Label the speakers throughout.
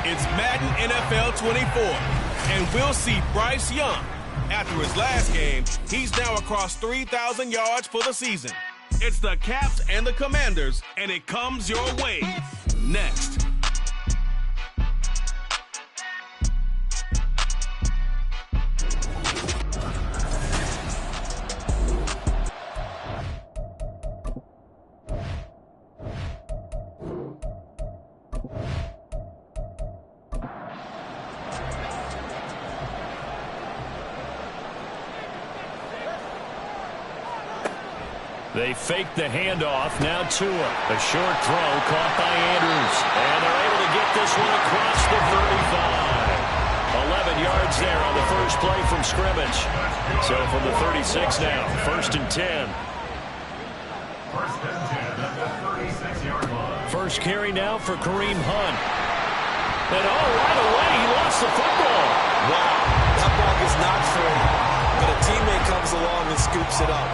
Speaker 1: It's Madden NFL 24, and we'll see Bryce Young. After his last game, he's now across 3,000 yards for the season. It's the Caps and the Commanders, and it comes your way. Next.
Speaker 2: They fake the handoff. Now Tua. A short throw caught by Andrews. And they're able to get this one across the 35. 11 yards there on the first play from scrimmage. So from the 36 now, 1st and 10. First carry now for Kareem Hunt. And right away, he lost the football.
Speaker 3: Wow, that ball is not full. But a teammate comes along and scoops it up.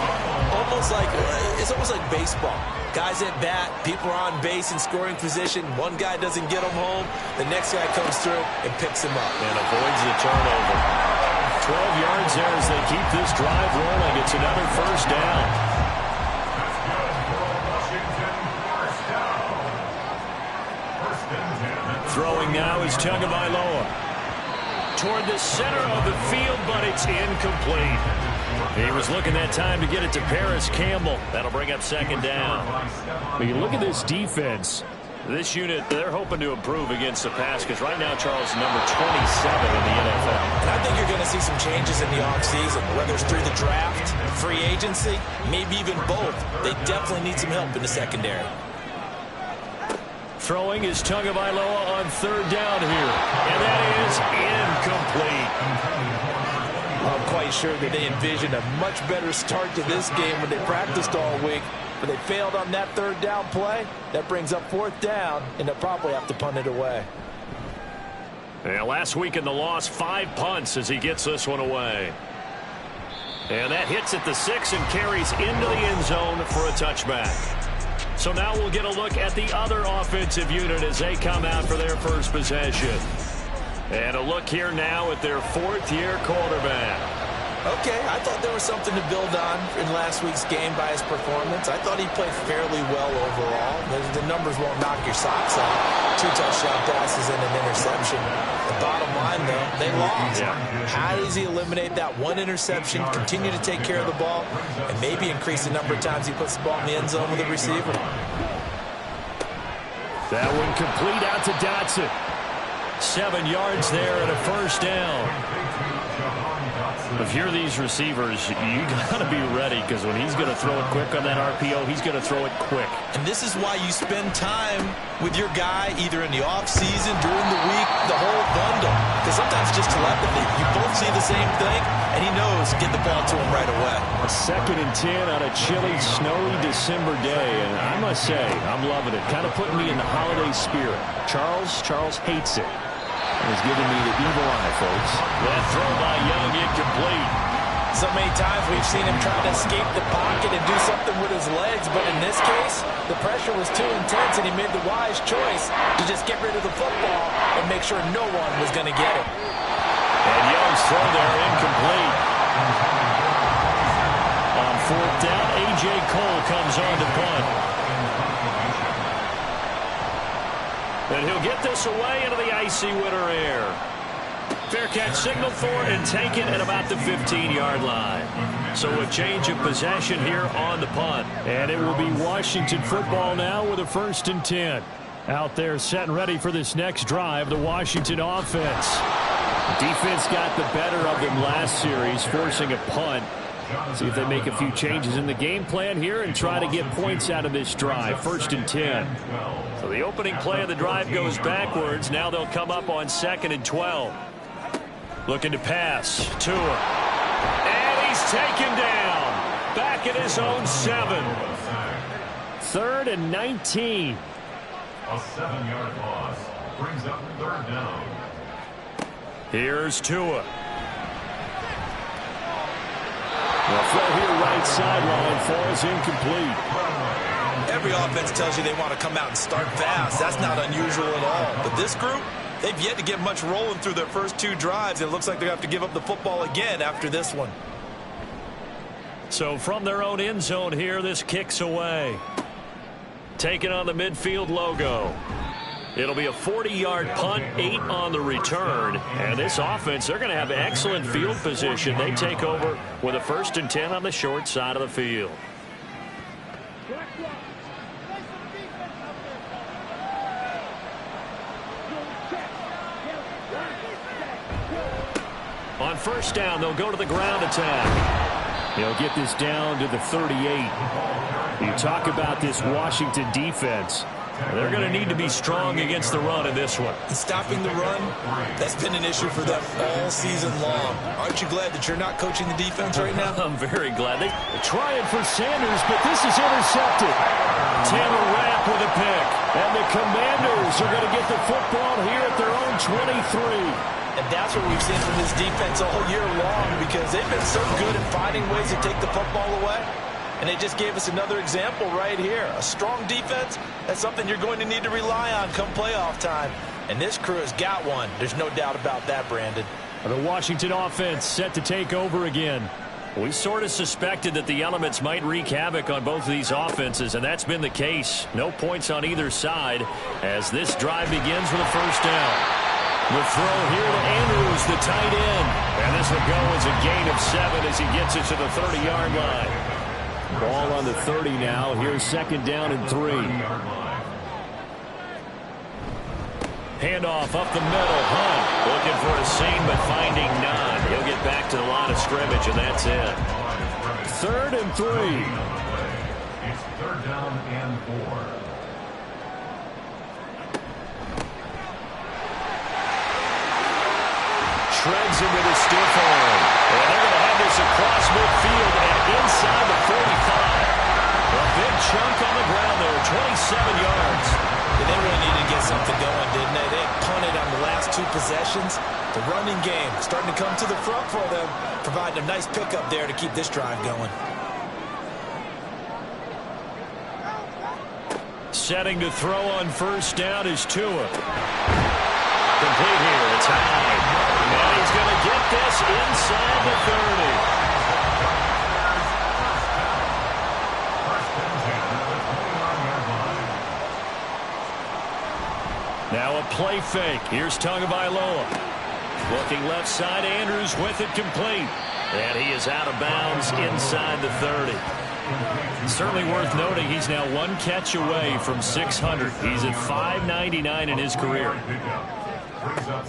Speaker 3: It's almost like baseball. Guys at bat, people are on base in scoring position. One guy doesn't get him home. The next guy comes through and picks him up.
Speaker 2: And avoids the turnover. 12 yards there as they keep this drive rolling. It's another first down. Throwing now is Tagovailoa. Toward the center of the field, but it's incomplete. He was looking that time to get it to Paris Campbell. That'll bring up 2nd down. But you look at this defense. This unit, they're hoping to improve against the pass because right now, Charles, number 27 in the NFL.
Speaker 3: And I think you're going to see some changes in the offseason, whether it's through the draft, free agency, maybe even both. They definitely need some help in the secondary.
Speaker 2: Throwing is Tagovailoa on 3rd down here. And that is incomplete.
Speaker 3: I'm quite sure that they envisioned a much better start to this game when they practiced all week. But they failed on that 3rd down play. That brings up 4th down, and they'll probably have to punt it away.
Speaker 2: Yeah, last week in the loss, 5 punts as he gets this one away. And that hits at the 6 and carries into the end zone for a touchback. So now we'll get a look at the other offensive unit as they come out for their first possession. And a look here now at their 4th-year quarterback.
Speaker 3: Okay, I thought there was something to build on in last week's game by his performance. I thought he played fairly well overall. The numbers won't knock your socks off. 2 touchdown passes and an interception. The bottom line, though, they lost.
Speaker 2: Yeah.
Speaker 3: How does he eliminate that one interception, continue to take care of the ball, and maybe increase the number of times he puts the ball in the end zone with a receiver?
Speaker 2: That one complete out to Dotson. 7 yards there and a first down. If you're these receivers, you got to be ready because when he's going to throw it quick on that RPO, he's going to throw it quick.
Speaker 3: And this is why you spend time with your guy either in the offseason, during the week, the whole bundle. Because sometimes just telepathy. You both see the same thing, and he knows get the ball to him right away.
Speaker 2: A 2nd and 10 on a chilly, snowy December day. And I must say, I'm loving it. Kind of putting me in the holiday spirit. Charles hates it. He's giving me the evil eye, folks. That throw by Young incomplete.
Speaker 3: So many times we've seen him try to escape the pocket and do something with his legs, but in this case, the pressure was too intense, and he made the wise choice to just get rid of the football and make sure no one was going to get it.
Speaker 2: And Young's throw there incomplete. On 4th down, A.J. Cole comes on to punt. And he'll get this away into the icy winter air. Fair catch signal for and take it at about the 15-yard line. So a change of possession here on the punt. And it will be Washington football now with a 1st and 10. Out there set and ready for this next drive, the Washington offense. The defense got the better of them last series, forcing a punt. See if they make a few changes in the game plan here and try to get points out of this drive. 1st and 10. So the opening play of the drive goes backwards. Now they'll come up on 2nd and 12. Looking to pass. Tua. And he's taken down. Back at his own 7. 3rd and 19.
Speaker 4: A 7-yard loss brings up 3rd down.
Speaker 2: Here's Tua. The throw here right sideline falls incomplete.
Speaker 3: Every offense tells you they want to come out and start fast. That's not unusual at all. But this group, They've yet to get much rolling through their first 2 drives, and it looks like they're going to have to give up the football again after this one.
Speaker 2: So from their own end zone here, this kicks away. Taking on the midfield logo. It'll be a 40-yard punt, 8 on the return. And this offense, they're going to have excellent field position. They take over with a 1st and 10 on the short side of the field. On 1st down, they'll go to the ground attack. They'll get this down to the 38. You talk about this Washington defense. They're going to need to be strong against the run in this one.
Speaker 3: Stopping the run, that's been an issue for them all season long. Aren't you glad that you're not coaching the defense right now?
Speaker 2: I'm very glad. They're trying for Sanders, but this is intercepted. Taylor Rapp with a pick. And the Commanders are going to get the football here at their own 23.
Speaker 3: And that's what we've seen from this defense all year long, because they've been so good at finding ways to take the football away. And they just gave us another example right here. A strong defense, that's something you're going to need to rely on come playoff time. And this crew has got one. There's no doubt about that, Brandon.
Speaker 2: The Washington offense set to take over again. We sort of suspected that the elements might wreak havoc on both of these offenses, and that's been the case. No points on either side as this drive begins with a 1st down. The throw here to Andrews, the tight end. And this will go as a gain of 7 as he gets it to the 30-yard line. Ball on the 30 now. Here's 2nd down and 3. Handoff up the middle. Hunt looking for a seam, but finding none. He'll get back to the line of scrimmage, and that's it. 3rd and 3.
Speaker 4: It's 3rd down and 4.
Speaker 2: Treads into the stiff arm. And they're going to have this across midfield and inside the 45. A big chunk on the ground there, 27 yards.
Speaker 3: Yeah, they really needed to get something going, didn't they? They had punted on the last 2 possessions. The running game starting to come to the front for them, providing a nice pickup there to keep this drive going.
Speaker 2: Setting to throw on 1st down is Tua. Complete here. It's high. And he's going to get this inside the 30. Now a play fake. Here's Tagovailoa. Looking left side. Andrews with it complete. And he is out of bounds inside the 30. Certainly worth noting he's now 1 catch away from 600. He's at 599 in his career.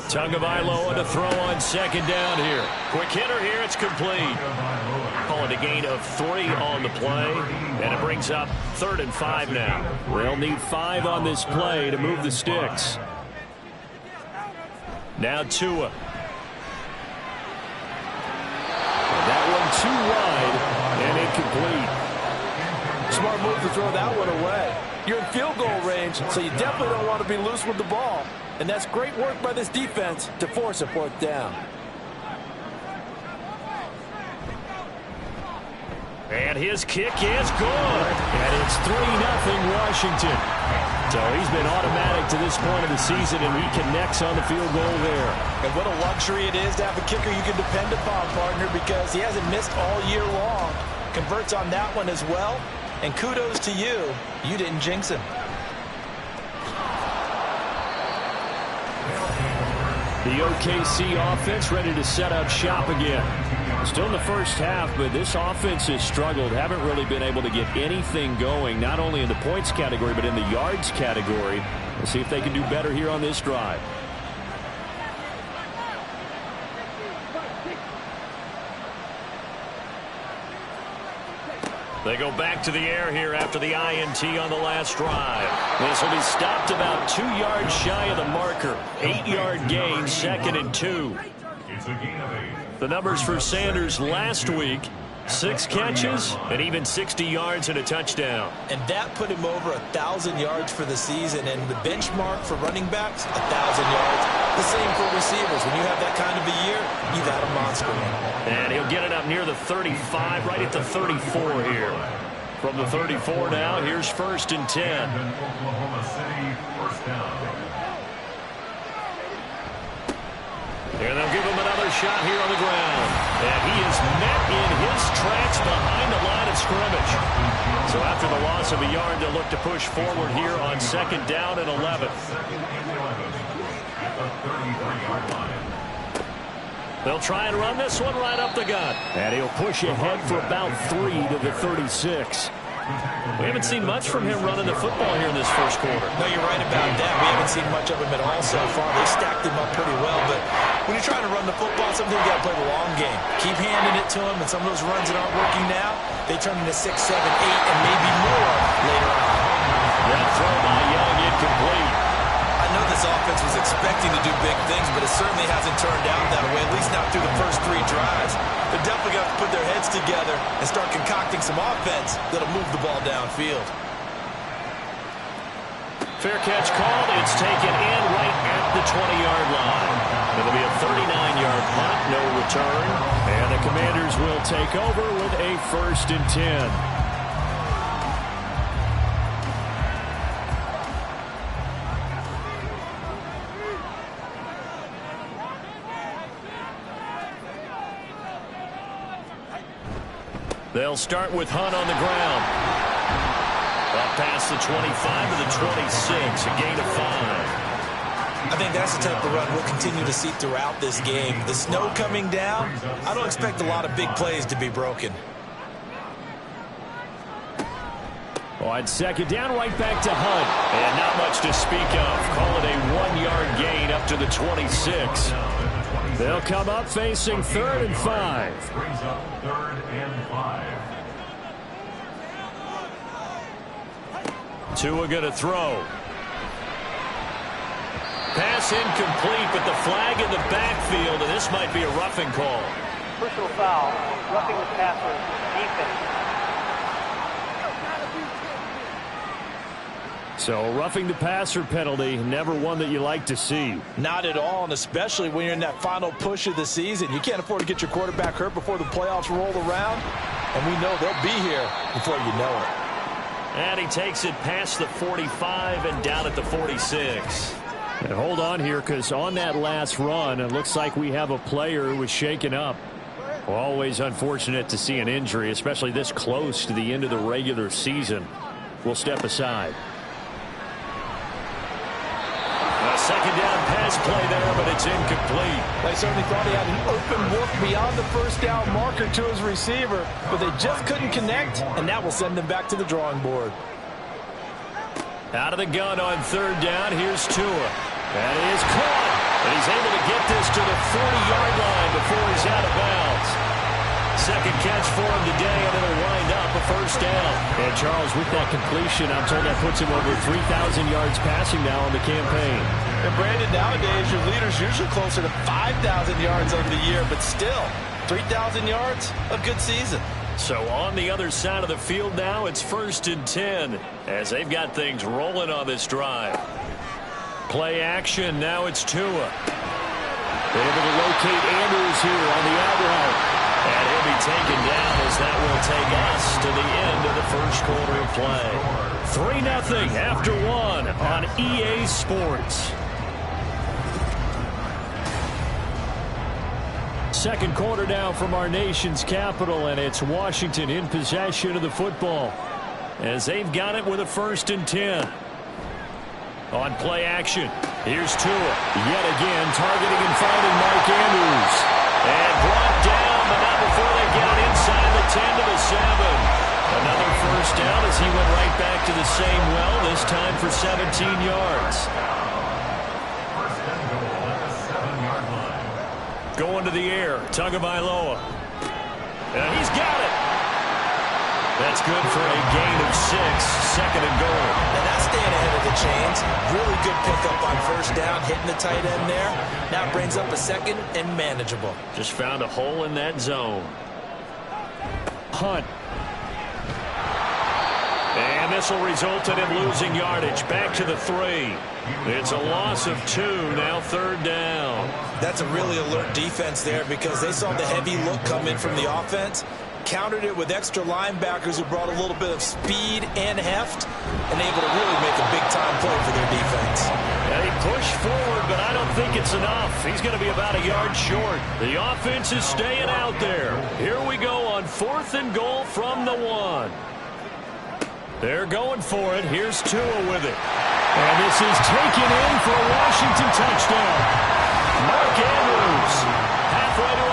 Speaker 2: Tagovailoa to throw on 2nd down here. Quick hitter here. It's complete. Call it a gain of 3 on the play. And it brings up 3rd and 5 now. They'll need 5 on this play to move the sticks. Now Tua. That one too wide and incomplete.
Speaker 3: Smart move to throw that one away. You're in field goal range, so you definitely don't want to be loose with the ball. And that's great work by this defense to force a 4th down.
Speaker 2: And his kick is good. And it's 3-0 Washington. So he's been automatic to this point of the season, and he connects on the field goal there.
Speaker 3: And what a luxury it is to have a kicker you can depend upon, partner, because he hasn't missed all year long. Converts on that one as well. And kudos to you. You didn't jinx him.
Speaker 2: The OKC offense ready to set up shop again. Still in the first half, but this offense has struggled. Haven't really been able to get anything going, not only in the points category, but in the yards category. We'll see if they can do better here on this drive. They go back to the air here after the INT on the last drive. This will be stopped about 2 yards shy of the marker. 8-yard gain, 2nd and 2.
Speaker 4: It's a gain of 8.
Speaker 2: The numbers for Sanders last week, 6 catches and even 60 yards and a touchdown.
Speaker 3: And that put him over 1,000 yards for the season. And the benchmark for running backs, 1,000 yards. The same for receivers. When you have that kind of a year, you've had a monster.
Speaker 2: And he'll get it up near the 35, right at the 34 here. From the 34 now, here's 1st and 10.
Speaker 4: Oklahoma City, 1st down.
Speaker 2: And they'll give him another shot here on the ground. And he is met in his tracks behind the line of scrimmage. So after the loss of a yard, they'll look to push forward here on 2nd down and 11. They'll try and run this one right up the gut. And he'll push ahead for about 3 to the 36. We haven't seen much from him running the football here in this first quarter.
Speaker 3: No, you're right about that. We haven't seen much of him at all so far. They stacked him up pretty well, but when you're trying to run the football, sometimes you got to play the long game. Keep handing it to him, and some of those runs that aren't working now, they turn into 6, 7, 8, and maybe more later on.
Speaker 2: That throw by Young incomplete.
Speaker 3: I know this offense was expecting to do big things, but it certainly hasn't turned out that way, at least not through the first 3 drives. They're definitely going to put their heads together and start concocting some offense that'll move the ball downfield.
Speaker 2: Fair catch called. It's taken in right at the 20-yard line. It'll be a 39-yard punt, no return. And the Commanders will take over with a 1st and 10. They'll start with Hunt on the ground. Up past the 25 to the 26, a gain of 5.
Speaker 3: I think that's the type of run we'll continue to see throughout this game. The snow coming down, I don't expect a lot of big plays to be broken.
Speaker 2: On 2nd down, right back to Hunt. And not much to speak of. Call it a 1-yard gain up to the 26. They'll come up facing 3rd and 5.
Speaker 4: Brings up 3rd and 5.
Speaker 2: Tua going to throw. Pass incomplete, but the flag in the backfield, and this might be a roughing call.
Speaker 5: Personal foul, roughing the passer, defense.
Speaker 2: So roughing the passer penalty, never one that you like to see.
Speaker 3: Not at all, and especially when you're in that final push of the season. You can't afford to get your quarterback hurt before the playoffs roll around, and we know they'll be here before you know it.
Speaker 2: And he takes it past the 45 and down at the 46.
Speaker 6: And hold on here, because on that last run, it looks like we have a player who was shaken up. Always unfortunate to see an injury, especially this close to the end of the regular season. We'll step aside.
Speaker 2: A 2nd down pass play there, but it's incomplete.
Speaker 3: They certainly thought he had an open look beyond the 1st down marker to his receiver, but they just couldn't connect, and that will send them back to the drawing board.
Speaker 2: Out of the gun on 3rd down, here's Tua. That is caught, and he's able to get this to the 40-yard line before he's out of bounds. 2nd catch for him today, and it'll wind up a 1st down.
Speaker 6: And Charles, with that completion, I'm told that puts him over 3,000 yards passing now on the campaign.
Speaker 3: And Brandon, nowadays your leader's usually closer to 5,000 yards over the year, but still, 3,000 yards, a good season.
Speaker 2: So on the other side of the field now, it's 1st and 10 as they've got things rolling on this drive. Play action, now it's Tua.
Speaker 6: Able to locate Andrews here on the out route.
Speaker 2: And he'll be taken down as that will take us to the end of the first quarter of play. 3-0 after 1 on EA Sports.
Speaker 6: 2nd quarter now from our nation's capital, and it's Washington in possession of the football
Speaker 2: as they've got it with a 1st and 10. On play action, here's Tua.
Speaker 6: Yet again, targeting and finding Mark Andrews.
Speaker 2: And brought down, but not before they get it inside the 10 to the 7. Another 1st down as he went right back to the same well, this time for 17 yards.
Speaker 4: 1st and goal at the 7-yard line.
Speaker 2: Going to the air, Tagovailoa. And he's got it. That's good for a gain of 6, 2nd and goal.
Speaker 3: And that's staying ahead of the chains. Really good pickup on 1st down, hitting the tight end there. Now brings up a 2nd and manageable.
Speaker 2: Just found a hole in that zone.
Speaker 6: Hunt.
Speaker 2: And this will result in him losing yardage. Back to the 3. It's a loss of 2, now 3rd down.
Speaker 3: That's a really alert defense there because they saw the heavy look come in from the offense. countered it with extra linebackers who brought a little bit of speed and heft and able to really make a big-time play for their defense.
Speaker 2: Yeah, he pushed forward, but I don't think it's enough. He's going to be about a yard short. The offense is staying out there. Here we go on 4th and goal from the 1. They're going for it. Here's Tua with it. And this is taken in for a Washington touchdown. Mark Andrews halfway to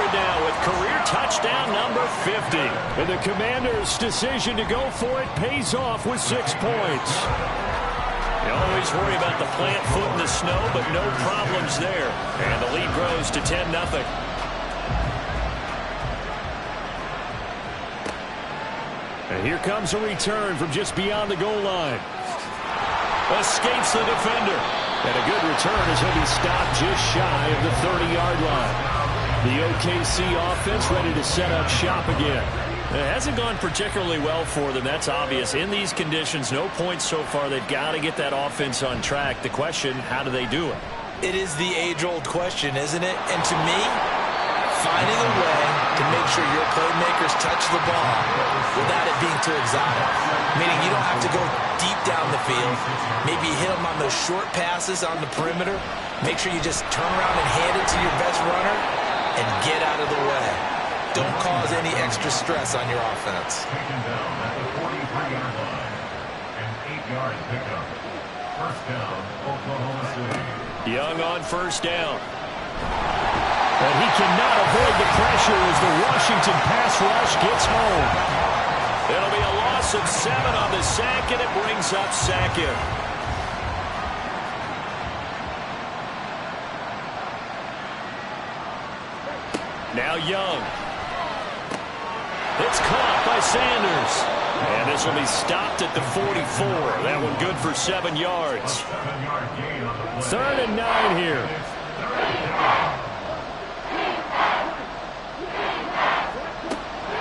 Speaker 2: 100 now with career touchdown number 50. And the Commanders' decision to go for it pays off with 6 points. You always worry about the plant foot in the snow, but no problems there. And the lead grows to 10-0.
Speaker 6: And here comes a return from just beyond the goal line.
Speaker 2: Escapes the defender.
Speaker 6: And a good return as he'll be stopped just shy of the 30-yard line. The OKC offense ready to set up shop again.
Speaker 2: It hasn't gone particularly well for them. That's obvious. In these conditions, no points so far. They've got to get that offense on track. The question, how do they do it?
Speaker 3: It is the age-old question, isn't it? And to me, finding a way to make sure your playmakers touch the ball without it being too exotic. Meaning you don't have to go deep down the field. Maybe hit them on those short passes on the perimeter. Make sure you just turn around and hand it to your best runner and get out of the way. Don't cause any extra stress on your offense.
Speaker 4: Taken down at the 43-yard line. An 8-yard pickup. First down, Oklahoma City.
Speaker 2: Young on first down.
Speaker 6: And he cannot avoid the pressure as the Washington pass rush gets home.
Speaker 2: It'll be a loss of 7 on the sack, and it brings up Sackett. Now Young. It's caught by Sanders. And this will be stopped at the 44. That one good for 7 yards.
Speaker 4: 7-yard gain on the play.
Speaker 6: 3rd and 9 here.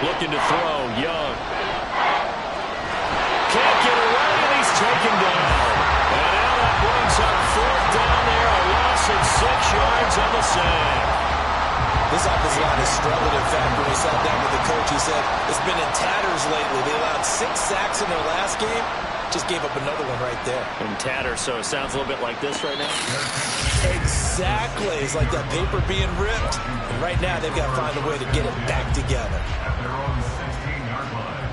Speaker 2: Looking to throw, Young. Can't get away, and he's taken down. And now that brings up 4th down there, a loss of 6 yards on the sack.
Speaker 3: This offensive line has struggled. In fact, when we sat down with the coach, he said it's been in tatters lately. They allowed 6 sacks in their last game. Just gave up another one right there.
Speaker 2: In tatters, so it sounds a little bit like this right now.
Speaker 3: Exactly. It's like that paper being ripped. And right now, they've got to find a way to get it back together.
Speaker 4: At their own 16-yard line.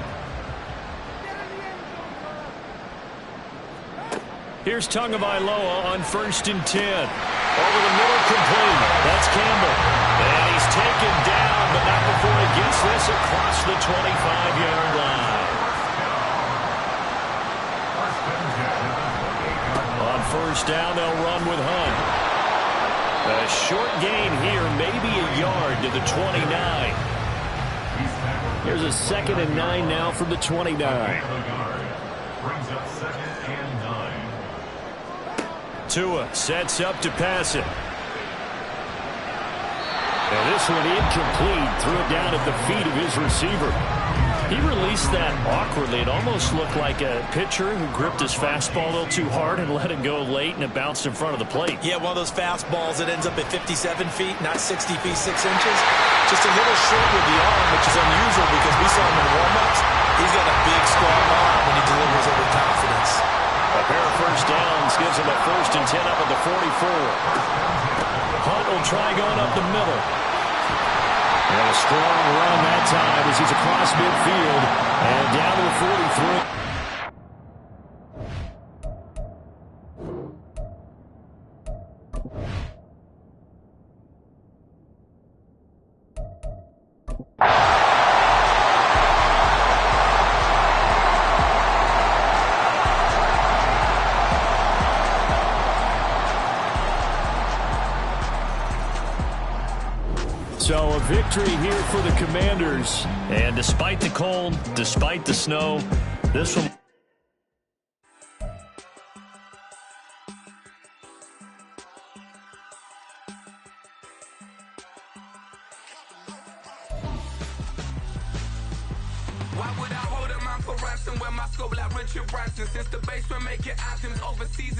Speaker 2: Here's Tagovailoa on 1st and 10. Over the middle, complete. That's Campbell. And he's taken down, but not before he gets this across the 25-yard line. On 1st down, they'll run with Hunt. A short gain here, maybe a yard to the 29. Here's a 2nd and 9 now from the 29.
Speaker 4: Brings up 2nd and 9.
Speaker 2: Tua sets up to pass it.
Speaker 6: And this one incomplete. Threw it down at the feet of his receiver.
Speaker 2: He released that awkwardly. It almost looked like a pitcher who gripped his fastball a little too hard and let it go late, and it bounced in front of the plate.
Speaker 3: Yeah, one of those fastballs that ends up at 57 feet, not 60 feet, 6 inches. Just a little short with the arm, which is unusual because we saw him in warm-ups. He's got a big, strong arm when he delivers it with confidence.
Speaker 2: A pair of first downs gives him a 1st and 10 up at the 44. Hunt will try going up the middle.
Speaker 6: And a strong run that time as he's across midfield and down to the 43. So a victory here for the Commanders.
Speaker 2: And despite the cold, despite the snow, this one...
Speaker 7: Why would I hold a man for ransom when my scope like Richard Branson? Since the basement making items over seasons.